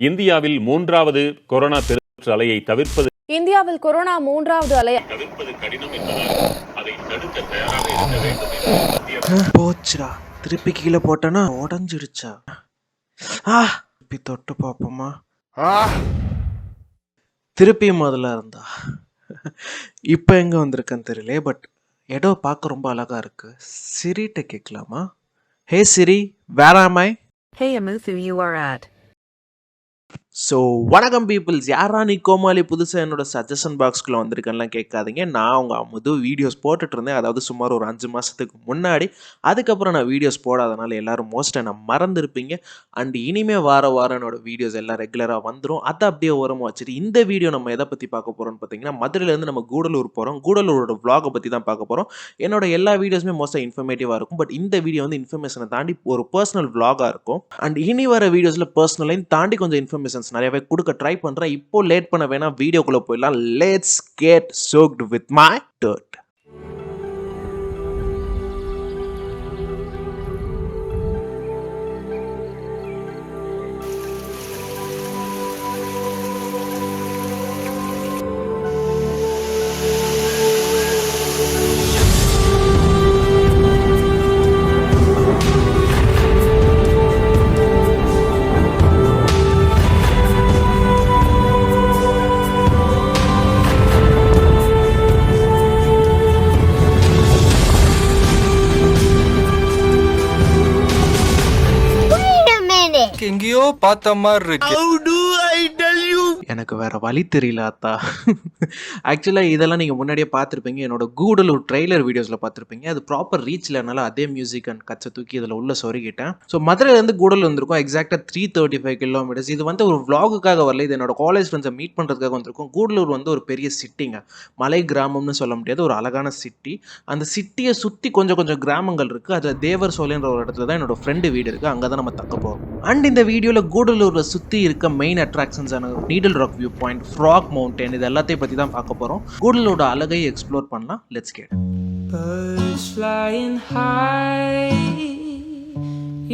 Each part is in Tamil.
இந்தியாவில் மூன்றாவது கொரோனா பெருந்தொற்று அலையை தவிர்ப்பது இந்தியாவில் கொரோனா மூன்றாவது அலையை தவிர்ப்பது கடினம் என்பதால் அதை தடுக்க தயாராக இருக்க வேண்டும். போச்சுடா, திருப்பி கீழே போட்டனா உடஞ்சிடுச்சா? திருப்பி தொட்டு பார்ப்போமா? திருப்பியும் முதல்ல இருந்தா இப்போ எங்க வந்திருக்கேன்னு தெரியல. பட் இடம் பார்க்க ரொம்ப அழகா இருக்கு. சிரிட்ட கேட்கலாமா? ஹே சிரி, வேர் ஆம் ஐ? Hey Amuthu, you are at. So வணக்கம் பீப்புள்ஸ். யாரா நீ கோமாளி புதுசாக என்னோட சஜஷன் பாக்ஸ்குள்ளே வந்திருக்கேன்லாம் கேட்காதீங்க. நான் அவங்க அமுது வீடியோஸ் போட்டுட்டு இருந்தேன், அதாவது சுமார் ஒரு 5 மாதத்துக்கு முன்னாடி. அதுக்கப்புறம் நான் வீடியோஸ் போடாதனால எல்லோரும் மோஸ்ட்டாக நான் மறந்துருப்பீங்க. அண்ட் இனிமேல் வாரம் என்னோட வீடியோஸ் எல்லாம் ரெகுலராக வந்துடும். அதை அப்படியே ஓரமாக வச்சுட்டு இந்த வீடியோ நம்ம எதை பற்றி பார்க்க போகிறோம்னு பார்த்தீங்கன்னா, மதுரையிலேருந்து நம்ம கூடலூர் போகிறோம். கூடலூரோட vlog பற்றி தான் பார்க்க போகிறோம். என்னோட எல்லா வீடியோஸுமே மோஸ்ட்டாக இன்ஃபர்மேட்டிவாக இருக்கும். பட் இந்த வீடியோ வந்து இன்ஃபர்மேஷனை தாண்டி ஒரு பர்சனல் vlog-ஆக இருக்கும். அண்ட் இனி வர வீடியோஸில் பர்சனலையும் தாண்டி கொஞ்சம் இன்ஃபர்மேஷன்ஸ் நிறையவே கொடுக்க ட்ரை பண்றேன். இப்போ லேட் பண்ண வேணாம், வீடியோக்குள்ள போயிடலாம். Let's get soaked with my dirt. எங்கேயோ பார்த்த மாதிரி இருக்கு. எனக்கு வேற வழி தெரியல அத்தா. ஆக்சுவலாக இதெல்லாம் நீங்கள் முன்னாடியே பார்த்துருப்பீங்க, என்னோட கூடலூர் ட்ரெய்லர் வீடியோஸில் பார்த்துருப்பீங்க. அது ப்ராப்பர் ரீச் இல்லைனால அதே மியூசிக் அண்ட் கச்சை தூக்கி இதில் உள்ள சொருகிட்டேன். ஸோ மதுரையிலேருந்து கூடலூர் வந்திருக்கும், எக்ஸாக்டாக 335 கிலோமீட்டர்ஸ். இது வந்து ஒரு vlog-க்காக வரல, இது என்னோட காலேஜ் ஃப்ரெண்ட்ஸை மீட் பண்ணுறதுக்காக வந்திருக்கும். கூடலூர் வந்து ஒரு பெரிய சிட்டிங்க, மலை கிராமம்னு சொல்ல முடியாது, ஒரு அழகான சிட்டி. அந்த சிட்டியை சுற்றி கொஞ்சம் கிராமங்கள் இருக்குது. அதில் தேவர் சோலைன்ற ஒரு இடத்துல தான் என்னோட ஃப்ரெண்டு வீடு இருக்குது, அங்கே தான் நம்ம தக்க போகிறோம். அண்ட் இந்த வீடியோவில் கூடலூரில் சுற்றி இருக்க மெயின் அட்ராக்ஷன்ஸான needle rock view point, frog mountain, இது எல்லாத்தையும் பற்றி தான் பார்க்க போகிறோம். கூடலூரோட அழகை எக்ஸ்ப்ளோர் பண்ணலாம். Let's get. Birds flying high,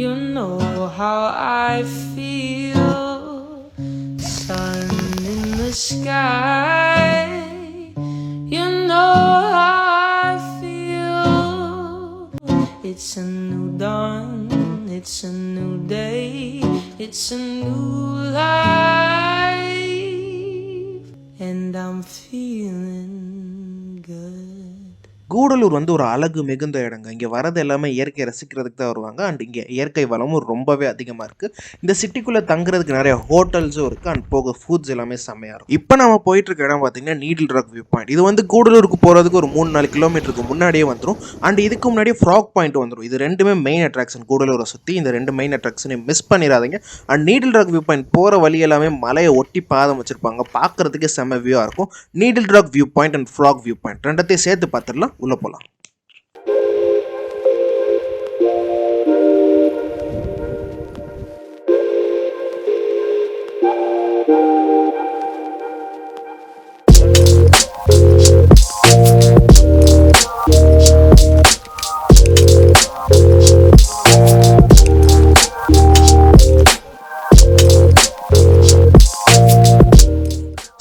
you know how I feel. Sun in the sky, you know how I feel. It's a new dawn, it's a new day, it's a new life, and I'm feeling good. Gudalur வந்து ஒரு அழகு மிகுந்த இடங்க. இங்கே வரது எல்லாமே இயற்கையை ரசிக்கிறதுக்கு தான் வருவாங்க. அண்ட் இங்கே இயற்கை வளமும் ரொம்பவே அதிகமாக இருக்குது. இந்த சிட்டிக்குள்ளே தங்குறதுக்கு நிறைய ஹோட்டல்ஸும் இருக்குது. அண்ட் போக ஃபுட்ஸ் எல்லாமே செம்மையாக இருக்கும். இப்போ நம்ம போயிட்டு இருக்க இடம் பார்த்தீங்கன்னா நீடல் ராக் வியூ பாயிண்ட். இது வந்து கூடலூருக்கு போகிறதுக்கு ஒரு 3-4 கிலோமீட்டருக்கு முன்னாடியே வந்துடும். அண்ட் இதுக்கு முன்னாடியே ஃப்ராக் பாயிண்ட் வந்துடும். இது ரெண்டுமே மெயின் அட்ராக்ஷன் கூடலூரை சுற்றி. இந்த 2 மெயின் அட்ராக்ஷனையும் மிஸ் பண்ணிடாதீங்க. And needle rock view point போகிற வழி எல்லாமே மலையை ஒட்டி பாதம் வச்சுருப்பாங்க, பார்க்குறதுக்கே செம்ம வியூவாக இருக்கும். Needle rock view point and frog view point ரெண்டத்தையும் சேர்த்து பார்த்துடலாம். உள்ள போலாம்.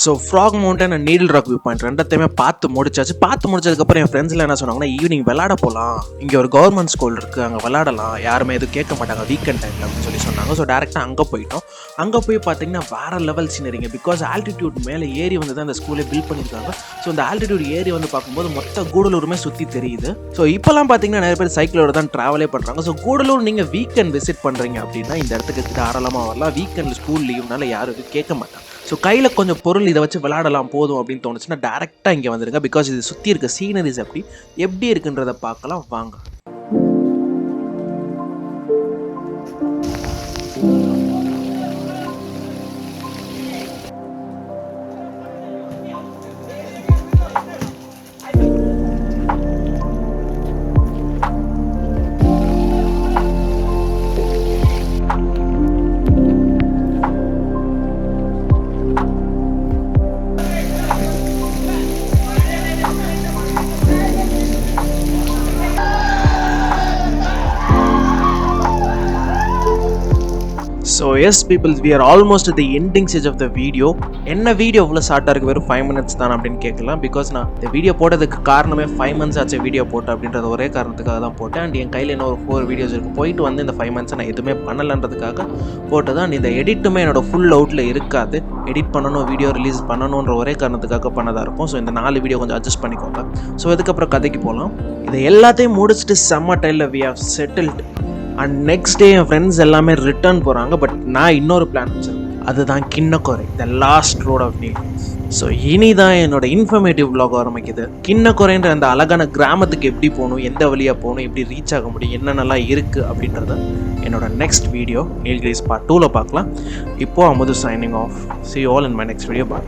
So frog mountain and needle rock view point ரெண்டத்தையுமே பார்த்து முடிச்சாச்சு. பார்த்து முடிச்சதுக்கப்புறம் என் ஃப்ரெண்ட்ஸில் என்ன சொன்னாங்கன்னா, ஈவினிங் விளாட போகலாம், இங்கே ஒரு கவர்மெண்ட் ஸ்கூல் இருக்குது, அங்கே விளாடலாம், யாருமே எதுவும் கேட்க மாட்டாங்க வீக்கெண்ட் டைமில் அப்படின்னு சொல்லி சொன்னாங்க. ஸோ டேரெக்டாக அங்கே போயிட்டோம். அங்கே போய் பார்த்தீங்கன்னா வேறு லெவல் சீனரிங்க. பிகாஸ் ஆல்டிடியூட் மேலே ஏறி வந்து தான் அந்த ஸ்கூலே பில்ட் பண்ணியிருக்காங்க. ஸோ அந்த ஆல்டிடியூட் ஏறி வந்து பார்க்கும்போது மொத்த கூடலூருமே சுற்றி தெரியுது. ஸோ இப்போலாம் பார்த்தீங்கன்னா நிறைய பேர் சைக்கிளோட தான் ட்ராவலே பண்ணுறாங்க. ஸோ கூடலூர் நீங்கள் வீக்கெண்ட் விசிட் பண்ணுறீங்க அப்படின்னா இந்த இடத்துக்கு தாராளமாக வரலாம். வீக்கெண்ட் ஸ்கூல் லீவ்னால யாரும் எதுவும் கேட்க மாட்டாங்க. ஸோ கையில் கொஞ்சம் பொருள் இதை வச்சு விளாடலாம் போதும் அப்படின்னு தோணுச்சுன்னா டேரெக்டாக இங்கே வந்துடுங்க. பிகாஸ் இது சுற்றி இருக்க சீனரிஸ் எப்படி இருக்குன்றதை பார்க்கலாம் வாங்க. So yes peoples, we are almost the ending stage of the video. என்ன வீடியோ இவ்வளோ ஷார்ட்டாக இருக்குது, வெறும் 5 minutes தான் அப்படின்னு கேட்கலாம். பிகாஸ் நான் இந்த வீடியோ போட்டதுக்கு காரணமே 5 months ஆச்சு வீடியோ போட்டு அப்படின்றது ஒரே காரணத்துக்காக தான் போட்டேன். அண்ட் என் கையில் இன்னொரு 4 வீடியோஸ் இருக்குது. போயிட்டு வந்து இந்த 5 months நான் எதுவுமே பண்ணலைன்றதுக்காக போட்டது. அண்ட் இந்த எடிட்டுமே என்னோட ஃபுல் அவுட்டில் இருக்காது. எடிட் பண்ணணும், வீடியோ ரிலீஸ் பண்ணணுன்ற ஒரே காரணத்துக்காக பண்ணதாக இருக்கும். ஸோ இந்த 4 வீடியோ கொஞ்சம் அட்ஜஸ்ட் பண்ணிக்கோங்க. ஸோ இதுக்கப்புறம் கதைக்கு போகலாம். இதை எல்லாத்தையும் முடிச்சுட்டு செம்ம டைமில் we have settled. And next day என் ஃப்ரெண்ட்ஸ் எல்லாமே ரிட்டர்ன் போகிறாங்க. பட் நான் இன்னொரு பிளான் வச்சிருக்கேன். அதுதான் Kinnakorai, the lost road of Nilgiris. So இனி தான் என்னோட இன்ஃபர்மேட்டிவ் vlog ஆரம்பிக்குது. கின்னக்கோரைன்ற அந்த அழகான கிராமத்துக்கு எப்படி போகணும், எந்த வழியாக போகணும், எப்படி ரீச் ஆக முடியும், என்னென்னலாம் இருக்குது அப்படின்றத என்னோட நெக்ஸ்ட் வீடியோ நீல்கிரிஸ் பார்ட் 2ல் பார்க்கலாம். இப்போது அமுது signing off. See you all in my next video. Bye.